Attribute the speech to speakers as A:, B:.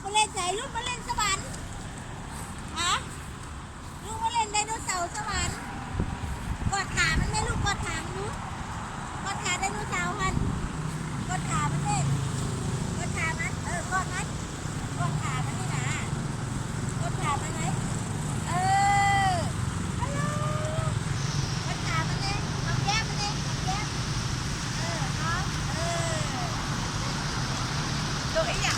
A: มาเล่นใจลูกมาเล่นสวรรค์ฮะลูกมาเล่นไดโนเสาร์สวรรค์กอดขามันไม่ลูกกอดขามันลูกกอดขาไดโนเสาร์มันกอดขามันเล่นกอดขามันกอดมันกอดขามันนี่นะกอดขามันไหมฮัลโหลกอดขามันเลยหอมแก้มมันเลยหอมแก้มหอมตัวไอ้เนี่ย